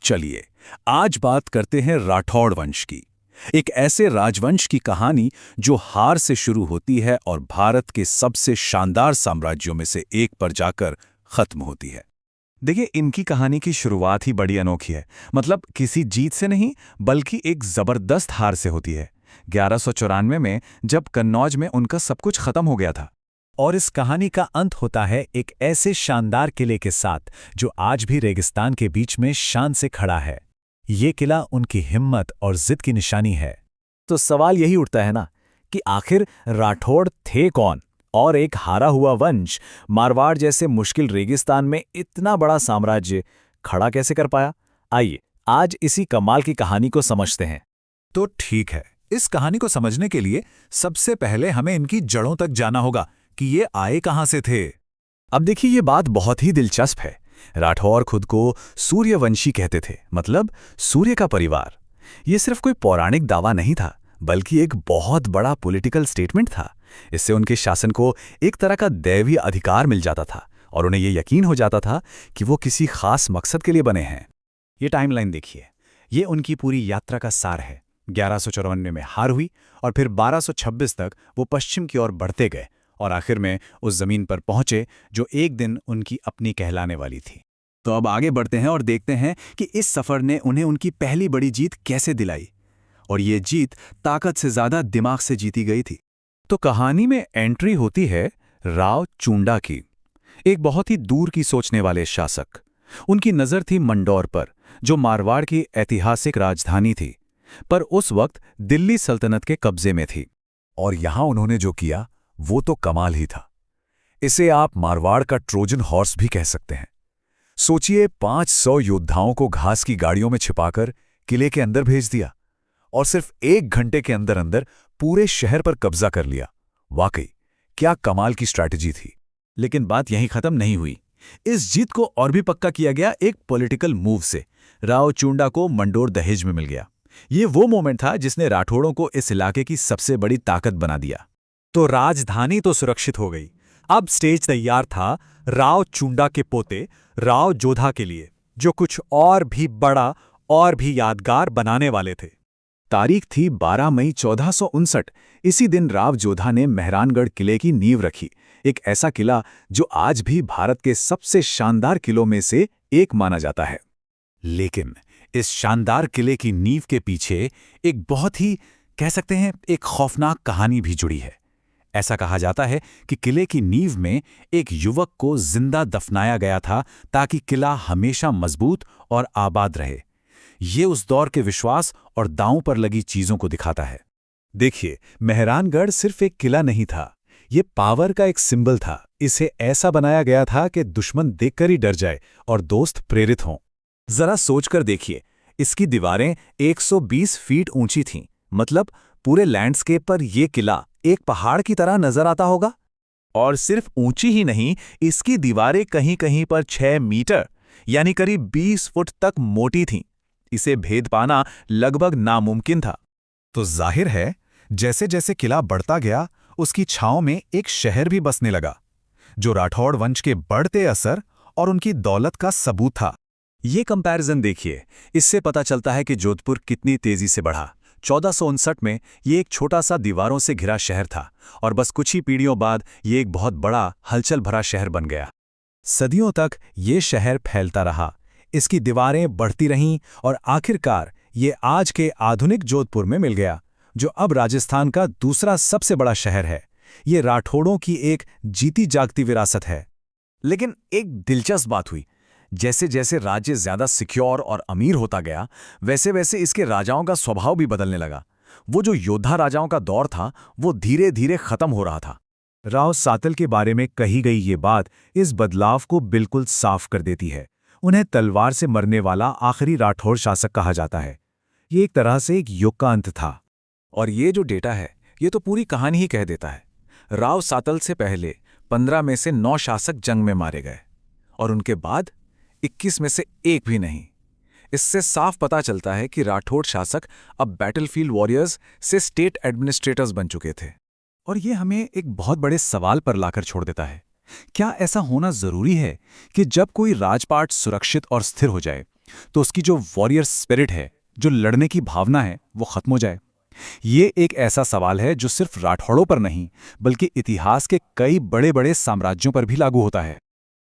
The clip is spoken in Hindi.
चलिए आज बात करते हैं राठौड़ वंश की। एक ऐसे राजवंश की कहानी जो हार से शुरू होती है और भारत के सबसे शानदार साम्राज्यों में से एक पर जाकर खत्म होती है। देखिए, इनकी कहानी की शुरुआत ही बड़ी अनोखी है। मतलब किसी जीत से नहीं, बल्कि एक जबरदस्त हार से होती है। 1194 में जब कन्नौज में उनका सब कुछ खत्म हो गया था। और इस कहानी का अंत होता है एक ऐसे शानदार किले के साथ जो आज भी रेगिस्तान के बीच में शान से खड़ा है। ये किला उनकी हिम्मत और जिद की निशानी है। तो सवाल यही उठता है ना कि आखिर राठौड़ थे कौन, और एक हारा हुआ वंश मारवाड़ जैसे मुश्किल रेगिस्तान में इतना बड़ा साम्राज्य खड़ा कैसे कर पाया। आइए आज इसी कमाल की कहानी को समझते हैं। तो ठीक है, इस कहानी को समझने के लिए सबसे पहले हमें इनकी जड़ों तक जाना होगा कि ये आए कहां से थे। अब देखिए, ये बात बहुत ही दिलचस्प है। राठौर खुद को सूर्यवंशी कहते थे, मतलब सूर्य का परिवार। ये सिर्फ कोई पौराणिक दावा नहीं था, बल्कि एक बहुत बड़ा पॉलिटिकल स्टेटमेंट था। इससे उनके शासन को एक तरह का दैवीय अधिकार मिल जाता था और उन्हें ये यकीन हो जाता था कि वो किसी खास मकसद के लिए बने हैं। ये टाइमलाइन देखिए, ये उनकी पूरी यात्रा का सार है। 1194 में हार हुई और फिर 1226 तक वो पश्चिम की ओर बढ़ते गए और आखिर में उस जमीन पर पहुंचे जो एक दिन उनकी अपनी कहलाने वाली थी। तो अब आगे बढ़ते हैं और देखते हैं कि इस सफर ने उन्हें उनकी पहली बड़ी जीत कैसे दिलाई। और ये जीत ताकत से ज्यादा दिमाग से जीती गई थी। तो कहानी में एंट्री होती है राव चूंडा की, एक बहुत ही दूर की सोचने वाले शासक। उनकी नज़र थी मंडौर पर, जो मारवाड़ की ऐतिहासिक राजधानी थी, पर उस वक्त दिल्ली सल्तनत के कब्जे में थी। और यहां उन्होंने जो किया वो तो कमाल ही था। इसे आप मारवाड़ का ट्रोजन हॉर्स भी कह सकते हैं। सोचिए, 500 योद्धाओं को घास की गाड़ियों में छिपाकर किले के अंदर भेज दिया और सिर्फ 1 घंटे के अंदर अंदर पूरे शहर पर कब्जा कर लिया। वाकई क्या कमाल की स्ट्रैटेजी थी। लेकिन बात यहीं खत्म नहीं हुई। इस जीत को और भी पक्का किया गया एक पॉलिटिकल मूव से। राव चूंडा को मंडोर दहेज में मिल गया। ये वो मोमेंट था जिसने राठौड़ों को इस इलाके की सबसे बड़ी ताकत बना दिया। तो राजधानी तो सुरक्षित हो गई। अब स्टेज तैयार था राव चूंडा के पोते राव जोधा के लिए, जो कुछ और भी बड़ा और भी यादगार बनाने वाले थे। तारीख थी 12 मई 1459। इसी दिन राव जोधा ने मेहरानगढ़ किले की नींव रखी। एक ऐसा किला जो आज भी भारत के सबसे शानदार किलों में से एक माना जाता है। लेकिन इस शानदार किले की नींव के पीछे एक बहुत ही, कह सकते हैं, एक खौफनाक कहानी भी जुड़ी है। ऐसा कहा जाता है कि किले की नींव में एक युवक को जिंदा दफनाया गया था ताकि किला हमेशा मजबूत और आबाद रहे। ये उस दौर के विश्वास और दांव पर लगी चीजों को दिखाता है। देखिए, मेहरानगढ़ सिर्फ एक किला नहीं था, ये पावर का एक सिंबल था। इसे ऐसा बनाया गया था कि दुश्मन देखकर ही डर जाए और दोस्त प्रेरित हों। जरा सोचकर देखिए, इसकी दीवारें 120 फीट ऊंची थीं। मतलब पूरे लैंडस्केप पर यह किला एक पहाड़ की तरह नजर आता होगा। और सिर्फ ऊंची ही नहीं, इसकी दीवारें कहीं कहीं पर 6 मीटर यानी करीब 20 फुट तक मोटी थीं। इसे भेद पाना लगभग नामुमकिन था। तो जाहिर है, जैसे जैसे किला बढ़ता गया, उसकी छांव में एक शहर भी बसने लगा, जो राठौड़ वंश के बढ़ते असर और उनकी दौलत का सबूत था। ये कंपैरिजन देखिए, इससे पता चलता है कि जोधपुर कितनी तेजी से बढ़ा। 1459 में ये एक छोटा सा दीवारों से घिरा शहर था और बस कुछ ही पीढ़ियों बाद ये एक बहुत बड़ा हलचल भरा शहर बन गया। सदियों तक ये शहर फैलता रहा, इसकी दीवारें बढ़ती रहीं और आखिरकार ये आज के आधुनिक जोधपुर में मिल गया, जो अब राजस्थान का दूसरा सबसे बड़ा शहर है। ये राठौड़ों की एक जीती जागती विरासत है। लेकिन एक दिलचस्प बात हुई, जैसे जैसे राज्य ज्यादा सिक्योर और अमीर होता गया, वैसे वैसे इसके राजाओं का स्वभाव भी बदलने लगा। वो जो योद्धा राजाओं का दौर था, वो धीरे धीरे खत्म हो रहा था। राव सातल के बारे में कही गई ये बात इस बदलाव को बिल्कुल साफ कर देती है। उन्हें तलवार से मरने वाला आखिरी राठौड़ शासक कहा जाता है। ये एक तरह से एक युग का अंत था। और ये जो डेटा है, ये तो पूरी कहानी ही कह देता है। राव सातल से पहले 15 में से 9 शासक जंग में मारे गए और उनके बाद 21 में से एक भी नहीं। इससे साफ पता चलता है कि राठौड़ शासक अब बैटलफील्ड वॉरियर्स से स्टेट एडमिनिस्ट्रेटर्स बन चुके थे। और ये हमें एक बहुत बड़े सवाल पर लाकर छोड़ देता है। क्या ऐसा होना जरूरी है कि जब कोई राजपाट सुरक्षित और स्थिर हो जाए, तो उसकी जो वॉरियर स्पिरिट है, जो लड़ने की भावना है, वो खत्म हो जाए। ये एक ऐसा सवाल है जो सिर्फ राठौड़ों पर नहीं, बल्कि इतिहास के कई बड़े बड़े साम्राज्यों पर भी लागू होता है।